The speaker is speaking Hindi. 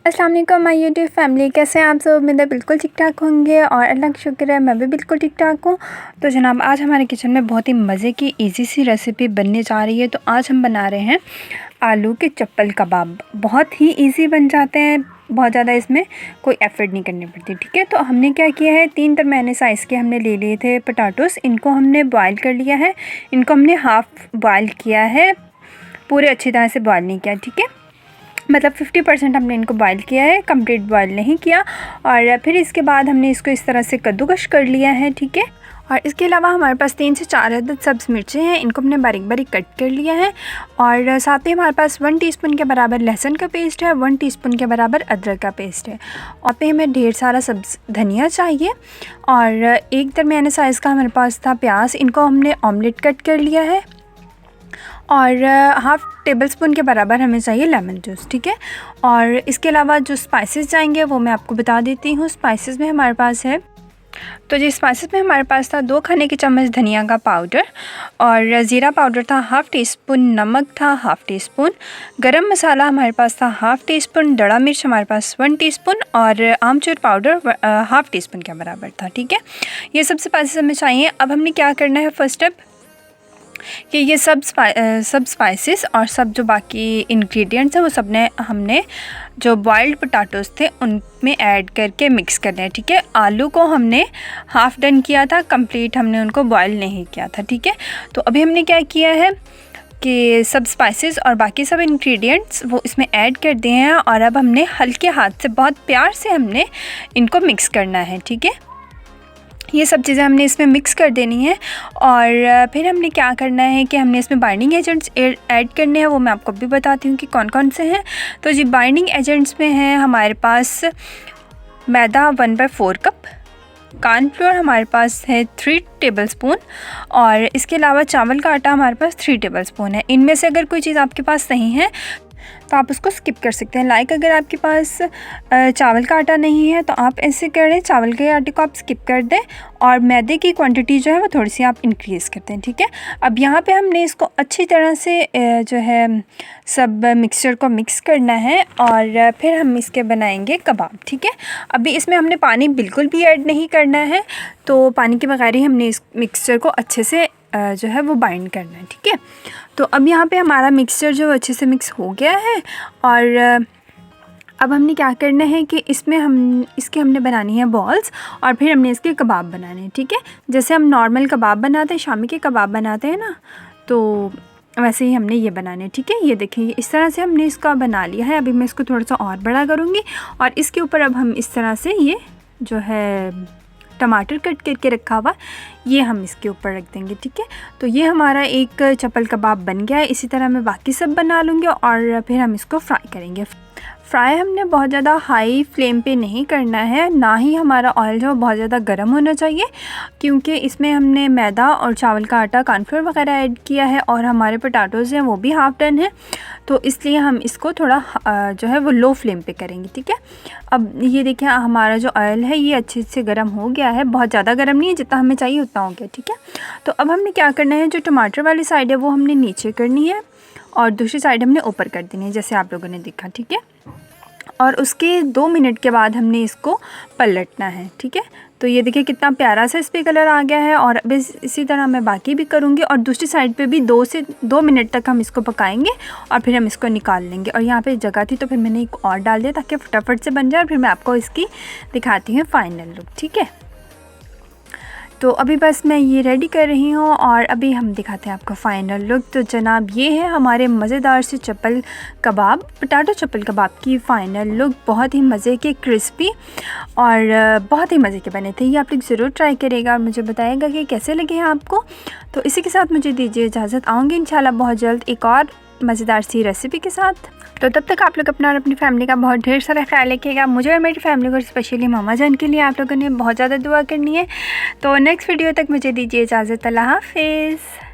अस्सलाम वालेकुम माय यूट्यूब फैमिली, कैसे हैं आप सब। उम्मीद है बिल्कुल ठीक ठाक होंगे और अल्लाह का शुक्र है मैं भी बिल्कुल ठीक ठाक हूँ। तो जनाब आज हमारे किचन में बहुत ही मज़े की इजी सी रेसिपी बनने जा रही है। तो आज हम बना रहे हैं आलू के चप्पल कबाब। बहुत ही इजी बन जाते हैं, बहुत ज़्यादा इसमें कोई एफर्ट नहीं करनी पड़ती। ठीक है, तो हमने क्या किया है, 3 दरमियाने साइज़ के हमने ले लिए थे पोटैटोस। इनको हमने बॉयल कर लिया है। इनको हमने हाफ़ बॉयल किया है, पूरे अच्छी तरह से बॉयल नहीं किया। ठीक है, मतलब 50% हमने इनको बॉयल किया है, कंप्लीट बॉयल नहीं किया। और फिर इसके बाद हमने इसको इस तरह से कद्दूकश कर लिया है। ठीक है, और इसके अलावा हमारे पास 3 से 4 अदद सब्ज़ मिर्चें हैं, इनको हमने बारीक बारीक कट कर लिया है। और साथ में हमारे पास 1 टीस्पून के बराबर लहसुन का पेस्ट है, 1 टीस्पून के बराबर अदरक का पेस्ट है। और पे हमें ढेर सारा सब्ज़ धनिया चाहिए। और एक दरमियाने साइज़ का हमारे पास था प्याज, इनको हमने ऑमलेट कट कर लिया है। और हाफ़ टेबल स्पून के बराबर हमें चाहिए लेमन जूस। ठीक है, और इसके अलावा जो स्पाइसेस जाएंगे वो मैं आपको बता देती हूँ। स्पाइसेस में हमारे पास है, तो जी स्पाइसेस में हमारे पास था 2 खाने के चम्मच धनिया का पाउडर, और ज़ीरा पाउडर था हाफ़ टी स्पून, नमक था हाफ़ टी स्पून, गरम मसाला हमारे पास था हाफ़ टी स्पून, दड़ा मिर्च हमारे पास 1 टीस्पून और आमचूर पाउडर हाफ़ टी स्पून के बराबर था। ठीक है, ये सब स्पाइसेस हमें चाहिए। अब हमने क्या करना है, फर्स्ट स्टेप कि ये सब स्पाइसेस और सब जो बाकी इंग्रेडिएंट्स हैं वो सब ने हमने जो बॉइल्ड पोटैटोज़ थे उनमें ऐड करके मिक्स करना है। ठीक है, आलू को हमने हाफ़ डन किया था, कंप्लीट हमने उनको बॉयल नहीं किया था। ठीक है, तो अभी हमने क्या किया है कि सब स्पाइसेस और बाकी सब इंग्रेडिएंट्स वो इसमें ऐड कर दिए हैं। और अब हमने हल्के हाथ से बहुत प्यार से हमने इनको मिक्स करना है। ठीक है, ये सब चीज़ें हमने इसमें मिक्स कर देनी है। और फिर हमने क्या करना है कि हमने इसमें बाइंडिंग एजेंट्स ऐड करने हैं, वो मैं आपको भी बताती हूँ कि कौन कौन से हैं। तो जी बाइंडिंग एजेंट्स में हैं हमारे पास मैदा 1/4 कप, कॉर्नफ्लोर हमारे पास है 3 टेबलस्पून, और इसके अलावा चावल का आटा हमारे पास 3 टेबलस्पून है। इनमें से अगर कोई चीज़ आपके पास नहीं है तो आप उसको स्किप कर सकते हैं। लाइक अगर आपके पास चावल का आटा नहीं है तो आप ऐसे करें, चावल के आटे को आप स्किप कर दें और मैदे की क्वांटिटी जो है वो थोड़ी सी आप इंक्रीज़ करते हैं। ठीक है, अब यहाँ पे हमने इसको अच्छी तरह से जो है सब मिक्सचर को मिक्स करना है और फिर हम इसके बनाएंगे कबाब। ठीक है, अभी इसमें हमने पानी बिल्कुल भी ऐड नहीं करना है, तो पानी के बगैर ही हमने इस मिक्सचर को अच्छे से जो है वो बाइंड करना है। ठीक है, तो अब यहाँ पे हमारा मिक्सचर जो अच्छे से मिक्स हो गया है। और अब हमने क्या करना है कि इसमें हमने बनानी है बॉल्स और फिर हमने इसके कबाब बनाने हैं। ठीक है, जैसे हम नॉर्मल कबाब बनाते हैं, शामी के कबाब बनाते हैं ना, तो वैसे ही हमने ये बनाने हैं। ठीक है, ये देखिए इस तरह से हमने इसका बना लिया है। अभी मैं इसको थोड़ा सा और बड़ा करूँगी और इसके ऊपर अब हम इस तरह से ये जो है टमाटर कट करके रखा हुआ ये हम इसके ऊपर रख देंगे। ठीक है, तो ये हमारा एक चप्पल कबाब बन गया है। इसी तरह मैं बाकी सब बना लूँगी और फिर हम इसको फ्राई करेंगे। फ्राई हमने बहुत ज़्यादा हाई फ्लेम पे नहीं करना है, ना ही हमारा ऑयल जो बहुत ज़्यादा गर्म होना चाहिए, क्योंकि इसमें हमने मैदा और चावल का आटा, कॉर्नफ्लोर वगैरह ऐड किया है और हमारे पोटैटोज़ हैं वो भी हाफ़ डन है, तो इसलिए हम इसको थोड़ा जो है वो लो फ्लेम पे करेंगे। ठीक है, अब ये देखिए हमारा जो ऑयल है ये अच्छे से गर्म हो गया है, बहुत ज़्यादा गर्म नहीं है, जितना हमें चाहिए उतना हो गया। ठीक है, तो अब हमने क्या करना है, जो टमाटर वाली साइड है वो हमने नीचे करनी है और दूसरी साइड हमने ऊपर कर देनी है, जैसे आप लोगों ने देखा। ठीक है, और उसके 2 मिनट के बाद हमने इसको पलटना है। ठीक है, तो ये देखिए कितना प्यारा सा इस पर कलर आ गया है। और अब इसी तरह मैं बाकी भी करूँगी और दूसरी साइड पे भी 2 मिनट तक हम इसको पकाएंगे और फिर हम इसको निकाल लेंगे। और यहाँ पे जगह थी तो फिर मैंने एक और डाल दिया ताकि फटाफट से बन जाए, और फिर मैं आपको इसकी दिखाती हूँ फाइनल लुक। ठीक है, तो अभी बस मैं ये रेडी कर रही हूँ और अभी हम दिखाते हैं आपको फ़ाइनल लुक। तो जनाब ये है हमारे मज़ेदार से चप्पल कबाब, पोटैटो चप्पल कबाब की फ़ाइनल लुक। बहुत ही मज़े के, क्रिस्पी और बहुत ही मज़े के बने थे। ये आप लोग ज़रूर ट्राई करिएगा और मुझे बताइएगा कि कैसे लगे हैं आपको। तो इसी के साथ मुझे दीजिए इजाज़त, आऊँगी इंशाल्लाह बहुत जल्द एक और मज़ेदार सी रेसिपी के साथ। तो तब तक आप लोग अपना और अपनी फैमिली का बहुत ढेर सारा ख्याल रखिएगा। मुझे और मेरी फैमिली को, स्पेशली मामा जान के लिए आप लोगों ने बहुत ज़्यादा दुआ करनी है। तो नेक्स्ट वीडियो तक मुझे दीजिए इजाज़त, अल्लाह हाफ़िज़।